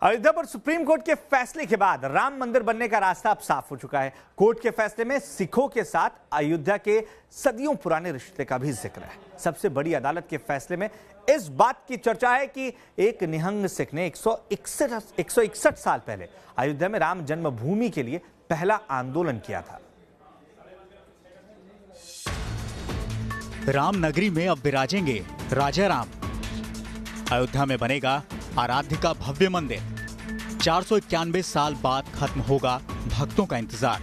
अयोध्या पर supreme court के फैसले के बाद राम मंदिर बनने का रास्ता अब साफ हो चुका है। कोर्ट के फैसले में सिखों के साथ अयोध्या के सदियों पुराने रिश्ते का भी जिक्र है। सबसे बड़ी अदालत के फैसले में इस बात की चर्चा है कि एक निहंग सिख ने 161 साल पहले अयोध्या में राम जन्मभूमि के लिए पहला आंदोलन किया था। राम नगरी में अब विराजेंगे राजा राम। अयोध्या में बनेगा आराध्य का भव्य मंदिर। 491 साल बाद खत्म होगा भक्तों का इंतजार।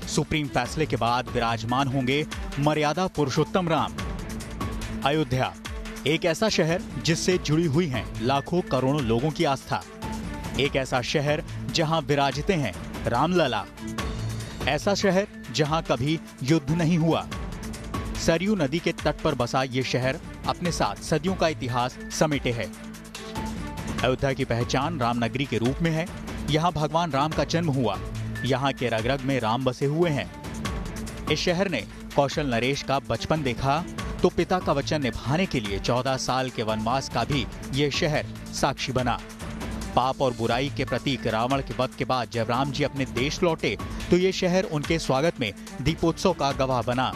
सुप्रीम फैसले के बाद विराजमान होंगे मर्यादा पुरुषोत्तम राम। अयोध्या एक ऐसा शहर जिससे जुड़ी हुई हैं लाखों करोड़ों लोगों की आस्था। एक ऐसा शहर जहां विराजते हैं रामलला। ऐसा शहर जहां कभी युद्ध नहीं हुआ। सरयू नदी के तट पर बसा ये शहर अपने साथ सदियों का इतिहास समेटे है। अयोध्या की पहचान रामनगरी के रूप में है। यहाँ भगवान राम का जन्म हुआ। यहाँ के रग रग में राम बसे हुए हैं। इस शहर ने कौशल नरेश का बचपन देखा तो पिता का वचन निभाने के लिए 14 साल के वनवास का भी ये शहर साक्षी बना। पाप और बुराई के प्रतीक रावण के वध के बाद जब राम जी अपने देश लौटे तो ये शहर उनके स्वागत में दीपोत्सव का गवाह बना।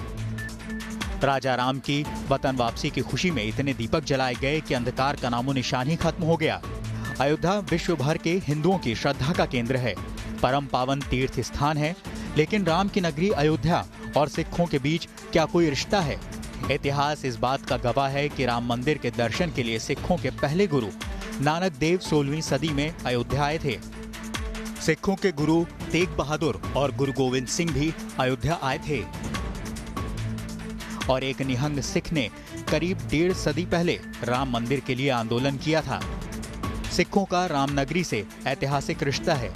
राजा राम की वतन वापसी की खुशी में इतने दीपक जलाए गए कि अंधकार का नामो निशान ही खत्म हो गया। अयोध्या विश्व भर के हिंदुओं की श्रद्धा का केंद्र है, परम पावन तीर्थ स्थान है। लेकिन राम की नगरी अयोध्या और सिखों के बीच क्या कोई रिश्ता है? इतिहास इस बात का गवाह है कि राम मंदिर के दर्शन के लिए सिखों के पहले गुरु नानक देव 16वीं सदी में अयोध्या आए थे। सिखों के गुरु तेग बहादुर और गुरु गोविंद सिंह भी अयोध्या आए थे। और एक निहंग सिख ने करीब 1.5 सदी पहले राम मंदिर के लिए आंदोलन किया था। सिखों का रामनगरी से ऐतिहासिक रिश्ता है।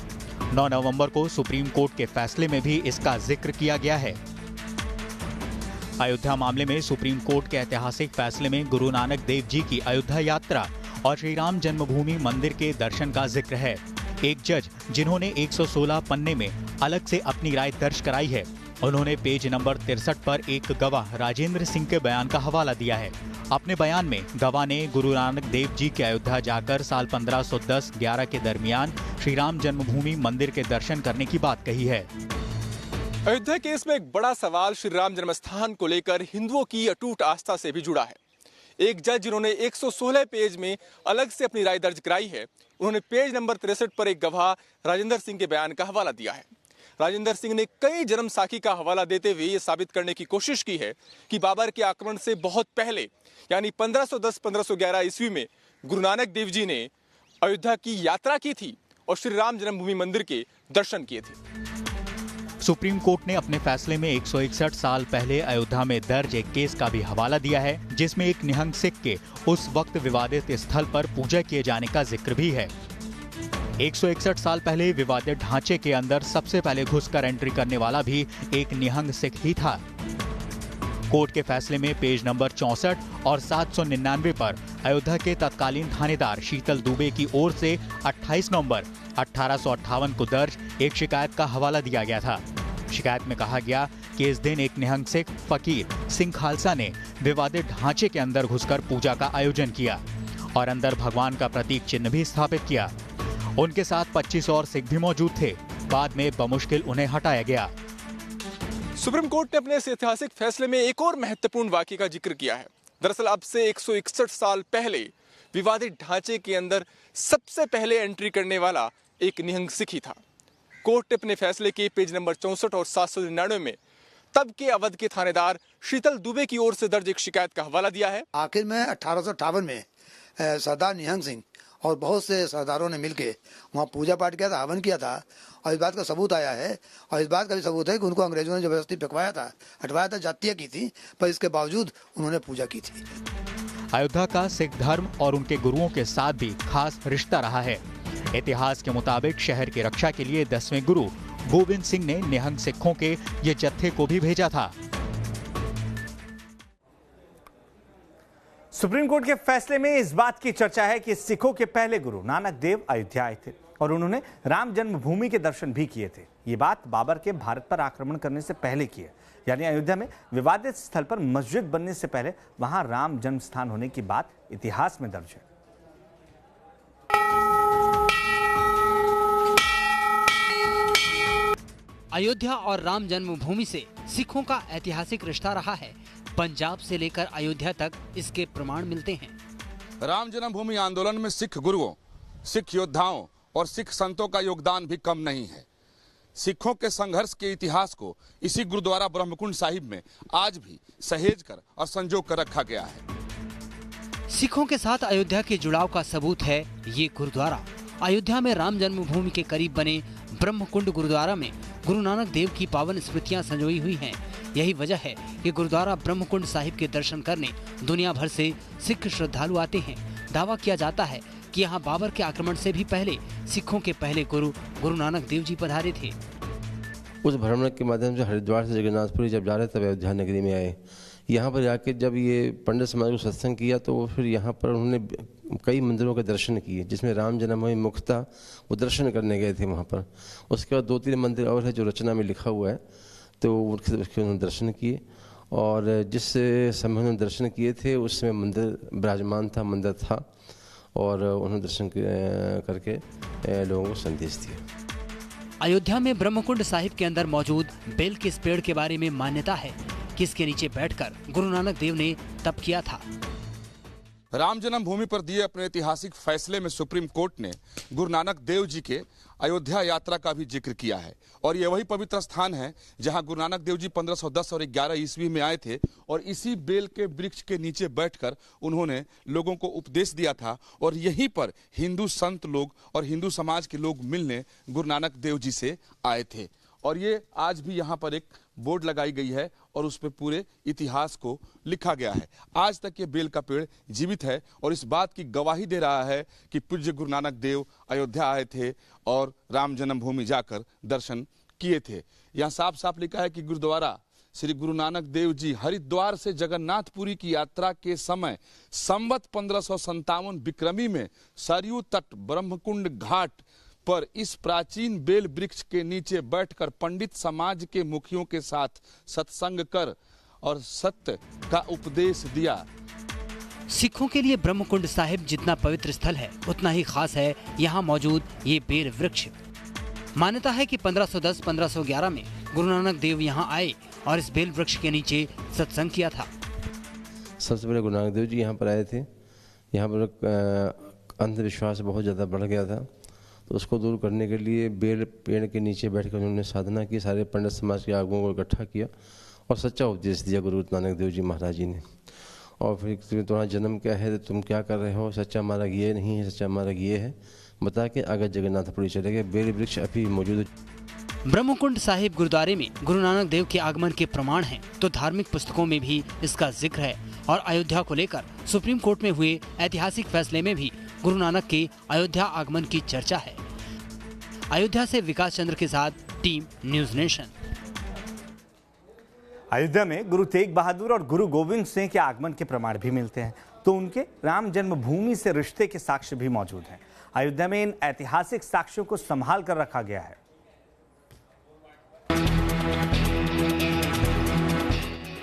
9 नवंबर को सुप्रीम कोर्ट के फैसले में भी इसका जिक्र किया गया है। अयोध्या मामले में सुप्रीम कोर्ट के ऐतिहासिक फैसले में गुरु नानक देव जी की अयोध्या यात्रा और श्री राम जन्मभूमि मंदिर के दर्शन का जिक्र है। एक जज जिन्होंने 116 पन्ने में अलग से अपनी राय दर्ज कराई है, उन्होंने पेज नंबर 63 पर एक गवाह राजेंद्र सिंह के बयान का हवाला दिया है। अपने बयान में गवाह ने गुरु नानक देव जी के अयोध्या जाकर साल 1510-11 के दरमियान श्री राम जन्मभूमि मंदिर के दर्शन करने की बात कही है। अयोध्या केस में एक बड़ा सवाल श्री राम जन्मस्थान को लेकर हिंदुओं की अटूट आस्था से भी जुड़ा है। एक जज जिन्होंने 116 पेज में अलग से अपनी राय दर्ज कराई है, उन्होंने पेज नंबर 63 पर एक गवाह राजेंद्र सिंह के बयान का हवाला दिया है। राजेंद्र सिंह ने कई जन्म साखी का हवाला देते हुए ये साबित करने की कोशिश की है कि बाबर के आक्रमण से बहुत पहले यानी 1510-1511 ईस्वी में गुरु नानक देव जी ने अयोध्या की यात्रा की थी और श्री राम जन्मभूमि मंदिर के दर्शन किए थे। सुप्रीम कोर्ट ने अपने फैसले में 161 साल पहले अयोध्या में दर्ज एक केस का भी हवाला दिया है, जिसमें एक निहंग सिख के उस वक्त विवादित स्थल पर पूजा किए जाने का जिक्र भी है। 161 साल पहले विवादित ढांचे के अंदर सबसे पहले घुसकर एंट्री करने वाला भी एक निहंग सिख ही था। कोर्ट के फैसले में पेज नंबर 64 और 799 पर अयोध्या के तत्कालीन थानेदार शीतल दुबे की ओर से 28 नवंबर 1858 को दर्ज एक शिकायत का हवाला दिया गया था। शिकायत में कहा गया कि इस दिन एक निहंग सिख फकीर सिंह खालसा ने विवादित ढांचे के अंदर घुसकर पूजा का आयोजन किया और अंदर भगवान का प्रतीक चिन्ह भी स्थापित किया। उनके साथ 25 और सिख भी मौजूद थे। बाद में बमुश्किल उन्हें हटाया गया। सुप्रीम कोर्ट ने अपने इस ऐतिहासिक फैसले में एक और महत्वपूर्ण वाकये का जिक्र किया है। दरअसल अब से 161 साल पहले विवादित ढांचे के अंदर सबसे पहले एंट्री करने वाला एक निहंग सिख ही था। कोर्ट ने अपने फैसले के पेज नंबर 64 और 799 में तब के अवध के थानेदार शीतल दुबे की ओर से दर्ज एक शिकायत का हवाला दिया है। आखिर में 1858 में सरदार निहंग सिंह और बहुत से सरदारों ने मिलकर वहाँ पूजा पाठ किया था, हवन किया था और इस बात का सबूत आया है। और इस बात का भी सबूत है कि उनको अंग्रेजों ने जबरदस्ती पिकवाया था, हटवाया था, जातियाँ की थी, पर इसके बावजूद उन्होंने पूजा की थी। अयोध्या का सिख धर्म और उनके गुरुओं के साथ भी खास रिश्ता रहा है। इतिहास के मुताबिक शहर की रक्षा के लिए 10वें गुरु गोविंद सिंह ने निहंग सिखों के ये जत्थे को भी भेजा था। सुप्रीम कोर्ट के फैसले में इस बात की चर्चा है कि सिखों के पहले गुरु नानक देव अयोध्या आए थे और उन्होंने राम जन्मभूमि के दर्शन भी किए थे। ये बात बाबर के भारत पर आक्रमण करने से पहले की है, यानी अयोध्या में विवादित स्थल पर मस्जिद बनने से पहले वहां राम जन्म स्थान होने की बात इतिहास में दर्ज है। अयोध्या और राम जन्मभूमि से सिखों का ऐतिहासिक रिश्ता रहा है। पंजाब से लेकर अयोध्या तक इसके प्रमाण मिलते हैं। राम जन्मभूमि आंदोलन में सिख गुरुओं, सिख योद्धाओं और सिख संतों का योगदान भी कम नहीं है। सिखों के संघर्ष के इतिहास को इसी गुरुद्वारा ब्रह्मकुंड साहिब में आज भी सहेज कर और संजो कर रखा गया है। सिखों के साथ अयोध्या के जुड़ाव का सबूत है ये गुरुद्वारा। अयोध्या में राम जन्मभूमि के करीब बने ब्रह्मकुंड गुरुद्वारा में गुरु नानक देव की पावन स्मृतियां संजोई हुई हैं। यही वजह है कि गुरुद्वारा ब्रह्मकुंड साहिब के दर्शन करने दुनिया भर से सिख श्रद्धालु आते हैं। दावा किया जाता है कि यहाँ बाबर के आक्रमण से भी पहले सिखों के पहले गुरु नानक देव जी पधारे थे। उस भ्रमण के माध्यम से हरिद्वार से जगन्नाथपुरी जब जा रहे तब अयोध्या नगरी में आए। यहाँ पर जाके जब ये पंडित समाज को सत्संग किया तो फिर यहाँ पर उन्होंने कई मंदिरों के दर्शन किए, जिसमें राम जन्मभूमि मुख्य था, वो दर्शन करने गए थे वहाँ पर। उसके बाद 2-3 मंदिर और है जो रचना में लिखा हुआ है, तो उसके उन्होंने दर्शन किए। और जिस समय उन्होंने दर्शन किए थे उस समय मंदिर विराजमान था, मंदिर था, और उन्होंने दर्शन करके लोगों को संदेश दिया। अयोध्या में ब्रह्मकुंड साहिब के अंदर मौजूद बेल के इस पेड़ के बारे में मान्यता है कि इसके नीचे बैठकर गुरु नानक देव ने तप किया था। राम जन्मभूमि पर दिए अपने ऐतिहासिक फैसले में सुप्रीम कोर्ट ने गुरु नानक देव जी के अयोध्या यात्रा का भी जिक्र किया है। और ये वही पवित्र स्थान है जहां गुरु नानक देव जी 1510 और 11 ईस्वी में आए थे और इसी बेल के वृक्ष के नीचे बैठकर उन्होंने लोगों को उपदेश दिया था। और यहीं पर हिंदू संत लोग और हिंदू समाज के लोग मिलने गुरु नानक देव जी से आए थे। और ये आज भी यहाँ पर एक बोर्ड लगाई गई है और उस पर पूरे इतिहास को लिखा गया है। आज तक ये बेल का पेड़ जीवित है और इस बात की गवाही दे रहा है कि पूज्य गुरु नानक देव अयोध्या आए थे और राम जन्मभूमि जाकर दर्शन किए थे। यहाँ साफ साफ लिखा है कि गुरुद्वारा श्री गुरु नानक देव जी हरिद्वार से जगन्नाथपुरी की यात्रा के समय संवत 1557 विक्रमी में सरयू तट ब्रह्मकुंड घाट पर इस प्राचीन बेल वृक्ष के नीचे बैठकर पंडित समाज के मुखियों के साथ सत्संग कर और सत्य का उपदेश दिया। सिखों के लिए ब्रह्मकुंड साहिब जितना पवित्र स्थल है उतना ही खास है यहाँ मौजूद ये बेल वृक्ष। मान्यता है कि 1510-1511 में गुरु नानक देव यहाँ आए और इस बेल वृक्ष के नीचे सत्संग किया था। सबसे पहले गुरु नानक देव जी यहाँ पर आए थे। यहाँ पर अंधविश्वास बहुत ज़्यादा बढ़ गया था, तो उसको दूर करने के लिए बेल पेड़ के नीचे बैठकर उन्होंने साधना की। सारे पंडित समाज के आगुओं को इकट्ठा किया और सच्चा उपदेश दिया गुरु नानक देव जी महाराज जी ने। और फिर तुम्हारा जन्म क्या है, तुम क्या कर रहे हो, सच्चा मार्ग ये नहीं है, सच्चा मार्ग ये है, बता के आगे जगन्नाथपुरी चले गए। बेल वृक्ष अभी मौजूद है। ब्रह्मकुंड साहिब गुरुद्वारे में गुरु नानक देव के आगमन के प्रमाण हैं, तो धार्मिक पुस्तकों में भी इसका जिक्र है। और अयोध्या को लेकर सुप्रीम कोर्ट में हुए ऐतिहासिक फैसले में भी गुरु नानक के अयोध्या आगमन की चर्चा है। अयोध्या से विकास चंद्र के साथ टीम न्यूज नेशन। अयोध्या में गुरु तेग बहादुर और गुरु गोविंद सिंह के आगमन के प्रमाण भी मिलते हैं, तो उनके राम जन्मभूमि से रिश्ते के साक्ष्य भी मौजूद हैं। अयोध्या में इन ऐतिहासिक साक्ष्यों को संभाल कर रखा गया है।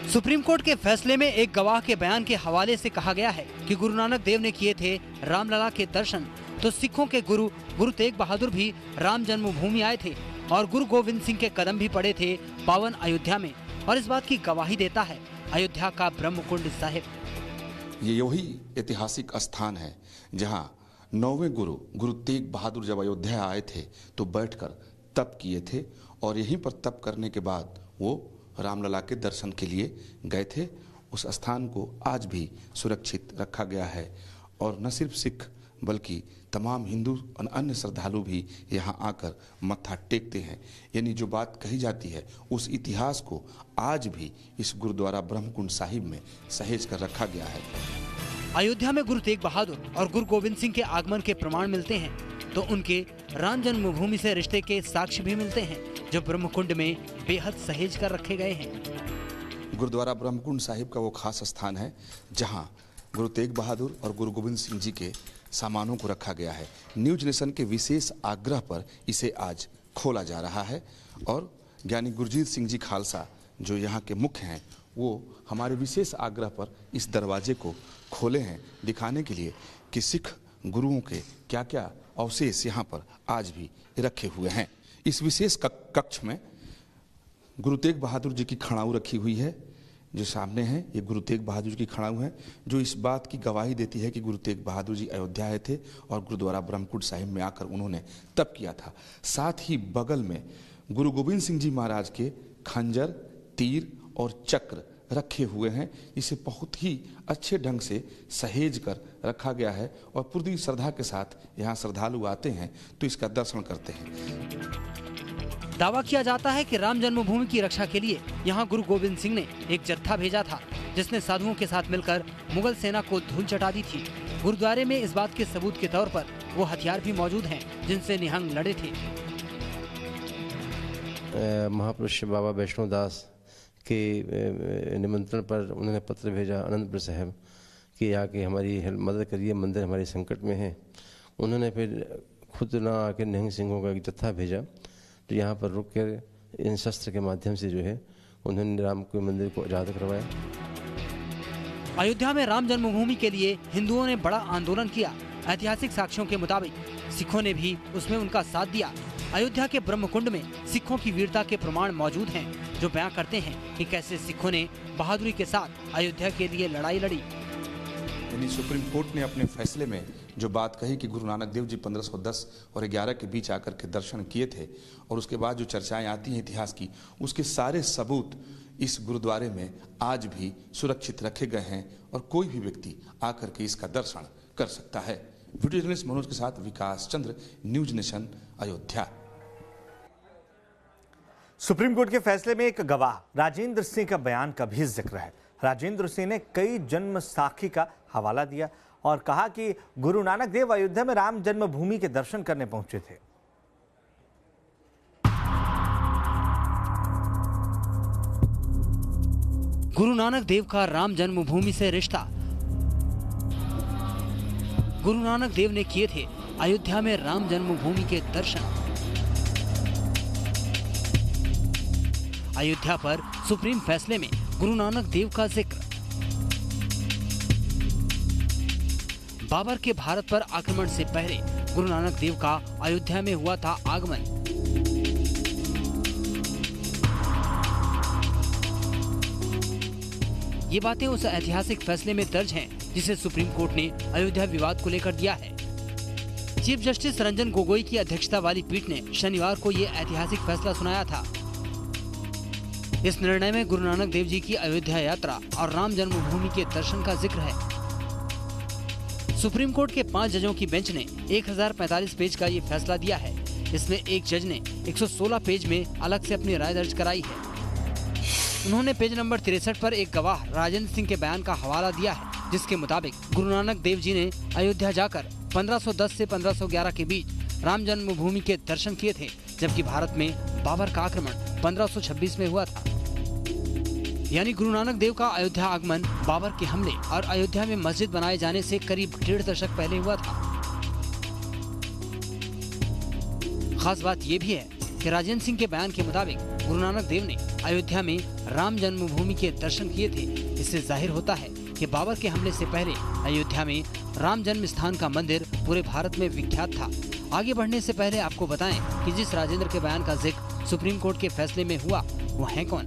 सुप्रीम कोर्ट के फैसले में एक गवाह के बयान के हवाले से कहा गया है कि गुरु नानक देव ने किए थे रामलला के दर्शन, तो सिखों के गुरु तेग बहादुर भी राम जन्मभूमि आए थे और गुरु गोविंद सिंह के कदम भी पड़े थे पावन अयोध्या में। और इस बात की गवाही देता है अयोध्या का ब्रह्मकुंड साहिब। ये वही ऐतिहासिक स्थान है जहाँ 9वें गुरु तेग बहादुर जब अयोध्या आए थे तो बैठकर तप किए थे और यहीं पर तप करने के बाद वो रामलला के दर्शन के लिए गए थे। उस स्थान को आज भी सुरक्षित रखा गया है और न सिर्फ सिख बल्कि तमाम हिंदू और अन्य श्रद्धालु भी यहाँ आकर मत्था टेकते हैं। यानी जो बात कही जाती है उस इतिहास को आज भी इस गुरुद्वारा ब्रह्मकुंड साहिब में सहेज कर रखा गया है। अयोध्या में गुरु तेग बहादुर और गुरु गोविंद सिंह के आगमन के प्रमाण मिलते हैं, तो उनके राम जन्मभूमि से रिश्ते के साक्ष्य भी मिलते हैं जो ब्रह्मकुंड में बेहद सहेज कर रखे गए हैं। गुरुद्वारा ब्रह्मकुंड साहिब का वो खास स्थान है जहाँ गुरु तेग बहादुर और गुरु गोविंद सिंह जी के सामानों को रखा गया है। न्यूज नेशन के विशेष आग्रह पर इसे आज खोला जा रहा है और ज्ञानी गुरजीत सिंह जी खालसा जो यहाँ के मुख्य हैं वो हमारे विशेष आग्रह पर इस दरवाजे को खोले हैं दिखाने के लिए कि सिख गुरुओं के क्या क्या अवशेष यहाँ पर आज भी रखे हुए हैं। इस विशेष कक्ष में गुरु तेग बहादुर जी की खड़ाऊ रखी हुई है जो सामने है। ये गुरु तेग बहादुर की खड़ाऊ है जो इस बात की गवाही देती है कि गुरु तेग बहादुर जी अयोध्या आए थे और गुरुद्वारा ब्रह्मकुंड साहिब में आकर उन्होंने तप किया था। साथ ही बगल में गुरु गोविंद सिंह जी महाराज के खंजर, तीर और चक्र रखे हुए हैं। इसे बहुत ही अच्छे ढंग से सहेज कर रखा गया है और पूरी श्रद्धा के साथ यहाँ श्रद्धालु आते हैं तो इसका दर्शन करते हैं। दावा किया जाता है कि राम जन्मभूमि की रक्षा के लिए यहाँ गुरु गोविंद सिंह ने एक जत्था भेजा था जिसने साधुओं के साथ मिलकर मुगल सेना को धूल चटा दी थी। गुरुद्वारे में इस बात के सबूत के तौर पर वो हथियार भी मौजूद हैं जिनसे निहंग लड़े थे। महापुरुष बाबा वैष्णो दास के निमंत्रण पर उन्होंने पत्र भेजा आनंदपुर साहब कि आके हमारी मदद करिए, मंदिर हमारे संकट में है। उन्होंने फिर खुद ना आके निहंग सिंहों का एक जत्था भेजा तो यहाँ पर रुक कर इन शस्त्र के माध्यम से जो है उन्होंने राम के मंदिर को आज़ाद करवाया। अयोध्या में राम जन्मभूमि के लिए हिंदुओं ने बड़ा आंदोलन किया। ऐतिहासिक साक्ष्यों के मुताबिक सिखों ने भी उसमें उनका साथ दिया। अयोध्या के ब्रह्मकुंड में सिखों की वीरता के प्रमाण मौजूद हैं जो बयां करते हैं कि कैसे सिखों ने बहादुरी के साथ अयोध्या के लिए लड़ाई लड़ी। यानी सुप्रीम कोर्ट ने अपने फैसले में जो बात कही कि गुरु नानक देव जी 1510 और 11 के बीच आकर के दर्शन किए थे और उसके बाद जो चर्चाएं आती हैं इतिहास की, उसके सारे सबूत इस गुरुद्वारे में आज भी सुरक्षित रखे गए हैं और कोई भी व्यक्ति आकर के इसका दर्शन कर सकता है। वीडियो जर्नलिस्ट मनोज के साथ Vikas Chandra, News Nation, Ayodhya. Supreme court के फैसले में एक गवाह राजेंद्र सिंह का बयान का भी जिक्र है। राजेंद्र सिंह ने कई जन्म साखी का हवाला दिया और कहा कि गुरु नानक देव अयोध्या में राम जन्मभूमि के दर्शन करने पहुंचे थे। गुरु नानक देव का राम जन्मभूमि से रिश्ता। गुरु नानक देव ने किए थे अयोध्या में राम जन्मभूमि के दर्शन। अयोध्या पर सुप्रीम फैसले में गुरु नानक देव का जिक्र। बाबर के भारत पर आक्रमण से पहले गुरु नानक देव का अयोध्या में हुआ था आगमन। ये बातें उस ऐतिहासिक फैसले में दर्ज हैं जिसे सुप्रीम कोर्ट ने अयोध्या विवाद को लेकर दिया है। चीफ जस्टिस रंजन गोगोई की अध्यक्षता वाली पीठ ने शनिवार को ये ऐतिहासिक फैसला सुनाया था। इस निर्णय में गुरु नानक देव जी की अयोध्या यात्रा और राम जन्मभूमि के दर्शन का जिक्र है। सुप्रीम कोर्ट के 5 जजों की बेंच ने 1045 पेज का ये फैसला दिया है। इसमें एक जज ने 116 पेज में अलग से अपनी राय दर्ज कराई है। उन्होंने पेज नंबर 63 पर एक गवाह राजेंद्र सिंह के बयान का हवाला दिया है जिसके मुताबिक गुरु नानक देव जी ने अयोध्या जाकर 1510 से 1511 के बीच राम जन्मभूमि के दर्शन किए थे, जबकि भारत में बाबर का आक्रमण 1526 में हुआ था। यानी गुरु नानक देव का अयोध्या आगमन बाबर के हमले और अयोध्या में मस्जिद बनाए जाने से करीब 1.5 दशक पहले हुआ था। खास बात यह भी है कि राजेंद्र सिंह के बयान के मुताबिक गुरु नानक देव ने अयोध्या में राम जन्मभूमि के दर्शन किए थे। इससे जाहिर होता है कि बाबर के हमले से पहले अयोध्या में राम जन्म स्थान का मंदिर पूरे भारत में विख्यात था। आगे बढ़ने से पहले आपको बताएं कि जिस राजेंद्र के बयान का जिक्र सुप्रीम कोर्ट के फैसले में हुआ वो है कौन।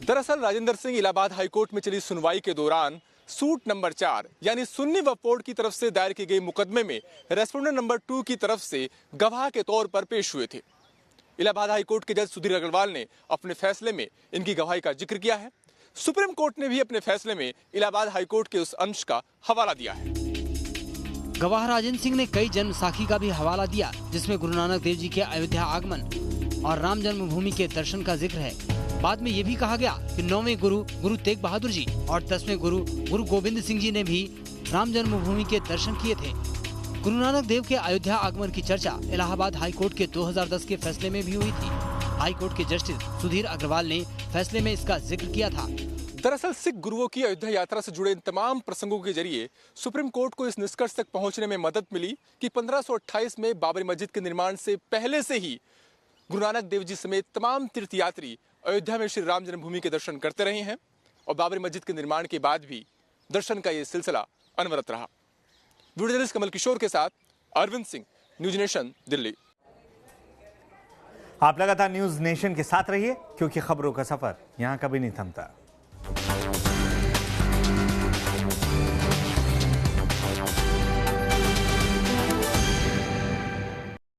दरअसल राजेंद्र सिंह इलाहाबाद हाईकोर्ट में चली सुनवाई के दौरान सूट नंबर 4 यानी सुन्नी वक्फ बोर्ड की तरफ से दायर की गई मुकदमे में रेस्पोंडेंट नंबर 2 की तरफ से गवाह के तौर पर पेश हुए थे। इलाहाबाद हाईकोर्ट के जज सुधीर अग्रवाल ने अपने फैसले में इनकी गवाही का जिक्र किया है। सुप्रीम कोर्ट ने भी अपने फैसले में इलाहाबाद हाईकोर्ट के उस अंश का हवाला दिया है। गवाह राजेंद्र सिंह ने कई जन्म साखी का भी हवाला दिया जिसमें गुरु नानक देव जी के अयोध्या आगमन और राम जन्मभूमि के दर्शन का जिक्र है। बाद में ये भी कहा गया कि 9वें गुरु तेग बहादुर जी और 10वें गुरु गोविंद सिंह जी ने भी राम जन्मभूमि के दर्शन किए थे। गुरु नानक देव के अयोध्या आगमन की चर्चा इलाहाबाद हाईकोर्ट के 2010 के फैसले में भी हुई थी। हाईकोर्ट के जस्टिस सुधीर अग्रवाल ने फैसले में इसका जिक्र किया था। दरअसल सिख गुरुओं की अयोध्या यात्रा से जुड़े इन तमाम प्रसंगों के जरिए सुप्रीम कोर्ट को इस निष्कर्ष तक पहुंचने में मदद मिली कि 1528 में बाबरी मस्जिद के निर्माण से पहले से ही गुरु नानक देव जी समेत तमाम तीर्थयात्री अयोध्या में श्री राम जन्मभूमि के दर्शन करते रहे हैं और बाबरी मस्जिद के निर्माण के बाद भी दर्शन का ये सिलसिला अनवरत रहा। वीडियो जर्नलिस्ट कमल किशोर के साथ अरविंद सिंह, न्यूज नेशन, दिल्ली। आप लगातार न्यूज नेशन के साथ रहिए, क्योंकि खबरों का सफर यहां कभी नहीं थमता।